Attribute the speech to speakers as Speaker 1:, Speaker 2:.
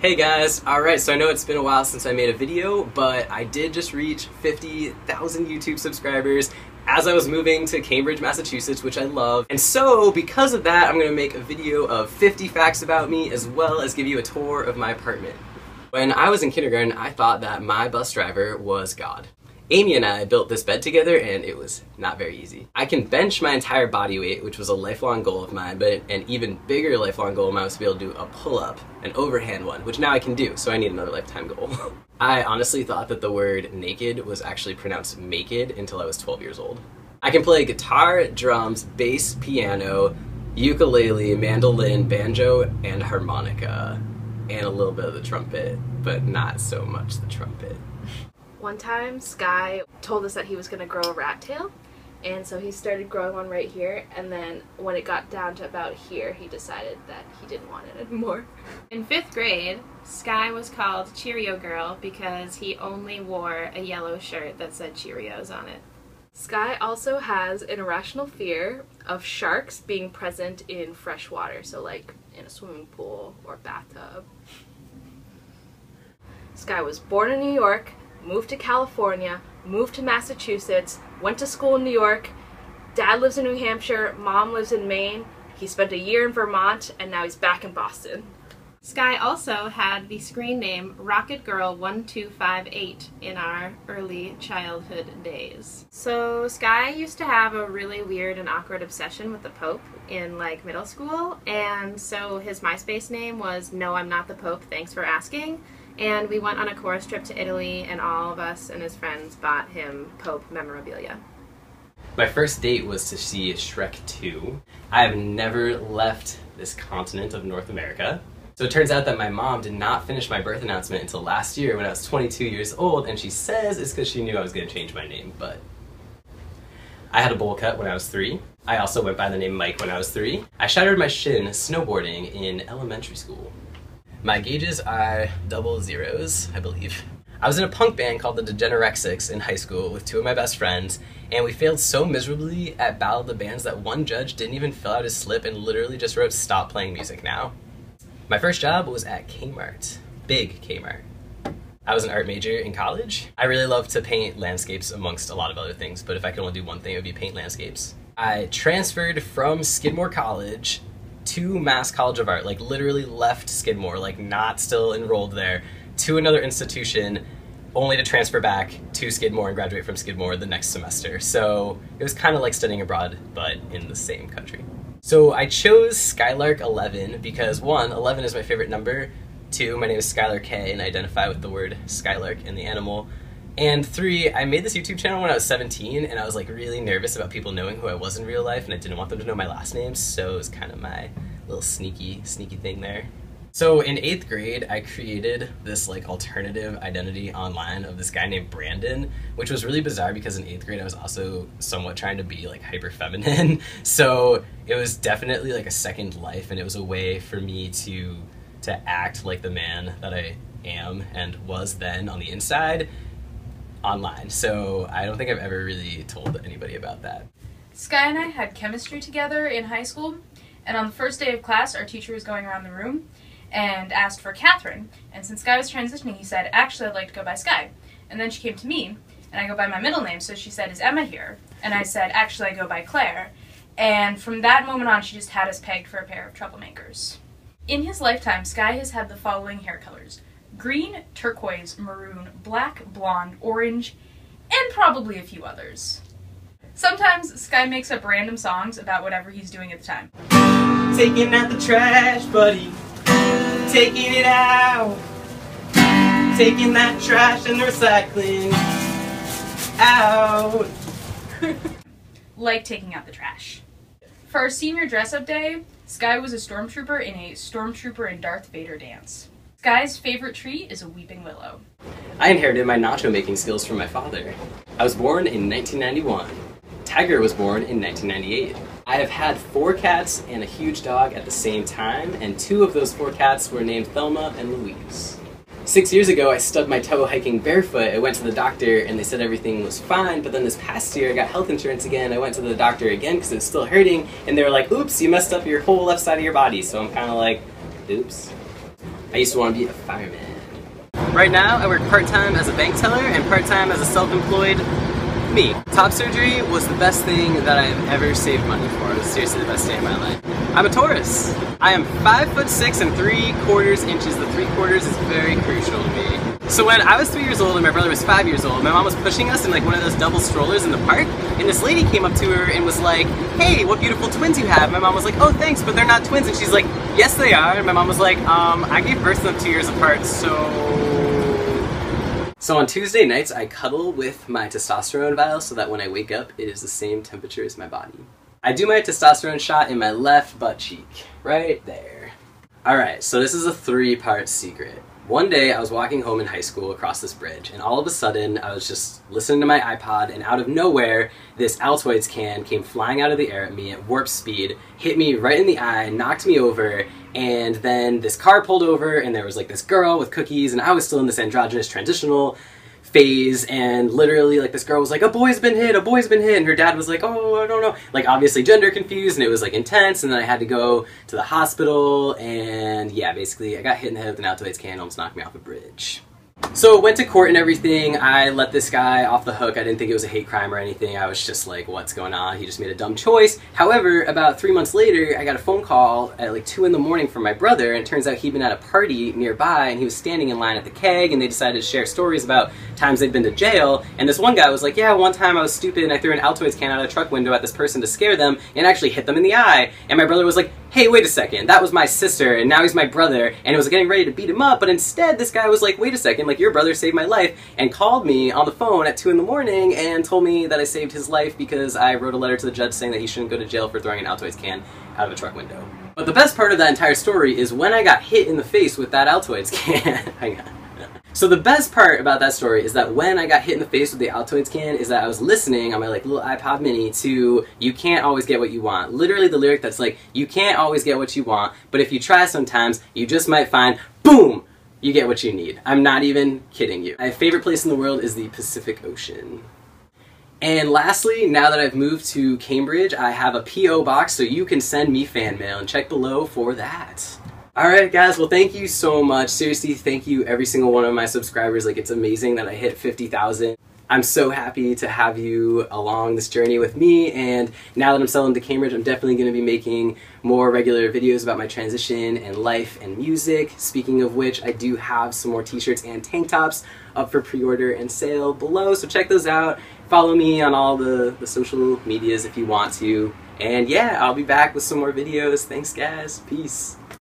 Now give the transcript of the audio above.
Speaker 1: Hey guys, alright, so I know it's been a while since I made a video, but I did just reach 50,000 YouTube subscribers as I was moving to Cambridge, Massachusetts, which I love. And so, because of that, I'm going to make a video of 50 facts about me, as well as give you a tour of my apartment. When I was in kindergarten, I thought that my bus driver was God. Amy and I built this bed together, and it was not very easy. I can bench my entire body weight, which was a lifelong goal of mine, but an even bigger lifelong goal of mine was to be able to do a pull-up, an overhand one, which now I can do, so I need another lifetime goal. I honestly thought that the word naked was actually pronounced maked until I was 12 years old. I can play guitar, drums, bass, piano, ukulele, mandolin, banjo, and harmonica, and a little bit of the trumpet, but not so much the trumpet.
Speaker 2: One time, Skye told us that he was going to grow a rat tail, and so he started growing one right here, and then when it got down to about here, he decided that he didn't want it anymore.
Speaker 3: In 5th grade, Skye was called Cheerio Girl because he only wore a yellow shirt that said Cheerios on it.
Speaker 2: Skye also has an irrational fear of sharks being present in fresh water, so like in a swimming pool or bathtub. Skye was born in New York, moved to California, moved to Massachusetts, went to school in New York. Dad lives in New Hampshire, Mom lives in Maine. He spent a year in Vermont, and now he's back in Boston.
Speaker 3: Skye also had the screen name Rocket Girl 1258 in our early childhood days. So Skye used to have a really weird and awkward obsession with the Pope in like middle school, and so his MySpace name was No I'm Not the Pope, Thanks for Asking. And we went on a chorus trip to Italy, and all of us and his friends bought him Pope memorabilia.
Speaker 1: My first date was to see Shrek 2. I have never left this continent of North America. So it turns out that my mom did not finish my birth announcement until last year when I was 22 years old, and she says it's because she knew I was going to change my name, but I had a bowl cut when I was 3. I also went by the name Mike when I was 3. I shattered my shin snowboarding in elementary school. My gauges are 00s, I believe. I was in a punk band called the Degenerexics in high school with 2 of my best friends, and we failed so miserably at Battle of the Bands that one judge didn't even fill out his slip and literally just wrote, "Stop playing music now." My first job was at Kmart. Big Kmart. I was an art major in college. I really love to paint landscapes amongst a lot of other things, but if I could only do one thing, it would be paint landscapes. I transferred from Skidmore College to Mass College of Art, like literally left Skidmore, like not still enrolled there, to another institution, only to transfer back to Skidmore and graduate from Skidmore the next semester. So it was kind of like studying abroad, but in the same country. So I chose Skylark11 because 1, 11 is my favorite number, 2, my name is Skylar K and I identify with the word skylark and the animal, and 3, I made this YouTube channel when I was 17 and I was like really nervous about people knowing who I was in real life and I didn't want them to know my last name, so it was kind of my little sneaky thing there. So in 8th grade, I created this like alternative identity online of this guy named Brandon, which was really bizarre because in 8th grade I was also somewhat trying to be like hyper feminine. So it was definitely like a second life, and it was a way for me to act like the man that I am and was then on the inside online. So I don't think I've ever really told anybody about that.
Speaker 4: Skye and I had chemistry together in high school, and on the first day of class, our teacher was going around the room and asked for Catherine. And since Skye was transitioning, he said, "Actually, I'd like to go by Skye." And then she came to me, and I go by my middle name, so she said, "Is Emma here?" And I said, "Actually, I go by Claire." And from that moment on, she just had us pegged for a pair of troublemakers. In his lifetime, Skye has had the following hair colors: green, turquoise, maroon, black, blonde, orange, and probably a few others. Sometimes Skye makes up random songs about whatever he's doing at the time.
Speaker 1: Taking out the trash, buddy. Taking it out. Taking that trash and recycling out.
Speaker 4: Like taking out the trash. For our senior dress-up day, Skye was a stormtrooper in a Stormtrooper and Darth Vader dance. Skye's favorite tree is a weeping willow.
Speaker 1: I inherited my nacho making skills from my father. I was born in 1991. Tiger was born in 1998. I have had 4 cats and a huge dog at the same time, and 2 of those 4 cats were named Thelma and Louise. 6 years ago, I stubbed my toe hiking barefoot. I went to the doctor and they said everything was fine, but then this past year I got health insurance again. I went to the doctor again because it was still hurting, and they were like, "Oops, you messed up your whole left side of your body." So I'm kind of like, oops. I used to want to be a fireman. Right now, I work part-time as a bank teller and part-time as a self-employed me. Top surgery was the best thing that I've ever saved money for. It was seriously the best day of my life. I'm a Taurus. I am 5'6" and 3/4 inches. The 3/4 is very crucial to me. So when I was 3 years old and my brother was 5 years old, my mom was pushing us in like one of those double strollers in the park, and this lady came up to her and was like, "Hey, what beautiful twins you have." My mom was like, "Oh, thanks, but they're not twins." And she's like, "Yes, they are." And my mom was like, I gave birth to them 2 years apart, So on Tuesday nights, I cuddle with my testosterone vial so that when I wake up, it is the same temperature as my body. I do my testosterone shot in my left butt cheek, right there. Alright, so this is a 3-part secret. One day, I was walking home in high school across this bridge, and all of a sudden, I was just listening to my iPod, and out of nowhere, this Altoids can came flying out of the air at me at warp speed, hit me right in the eye, knocked me over, and then this car pulled over, and there was like this girl with cookies, and I was still in this androgynous transitional phase, and literally like this girl was like, a boy's been hit, and her dad was like, oh, I don't know, like obviously gender confused, and it was like intense, and then I had to go to the hospital, and yeah, basically I got hit in the head with an Altoids can, almost knocked me off a bridge. So went to court and everything. I let this guy off the hook. I didn't think it was a hate crime or anything. I was just like, what's going on? He just made a dumb choice. However, about 3 months later, I got a phone call at like 2 in the morning from my brother, and it turns out he'd been at a party nearby, and he was standing in line at the keg, and they decided to share stories about times they'd been to jail, and this one guy was like, yeah, one time I was stupid and I threw an Altoids can out of a truck window at this person to scare them, and actually hit them in the eye. And my brother was like, hey, wait a second, that was my sister, and now he's my brother, and it was getting ready to beat him up, but instead this guy was like, wait a second, like your brother saved my life, and called me on the phone at 2 in the morning and told me that I saved his life because I wrote a letter to the judge saying that he shouldn't go to jail for throwing an Altoids can out of a truck window. But the best part of that entire story is when I got hit in the face with that Altoids can. Hang on. So the best part about that story is that when I got hit in the face with the Altoids can is that I was listening on my like little iPod mini to "You can't always get what you want." Literally the lyric that's like, you can't always get what you want, but if you try sometimes, you just might find, boom, you get what you need. I'm not even kidding you. My favorite place in the world is the Pacific Ocean. And lastly, now that I've moved to Cambridge, I have a P.O. box so you can send me fan mail, and check below for that. Alright guys, well thank you so much. Seriously, thank you every single one of my subscribers. Like, it's amazing that I hit 50,000. I'm so happy to have you along this journey with me, and now that I'm settling to Cambridge, I'm definitely going to be making more regular videos about my transition and life and music. Speaking of which, I do have some more t-shirts and tank tops up for pre-order and sale below, so check those out. Follow me on all the social medias if you want to. And yeah, I'll be back with some more videos. Thanks guys. Peace.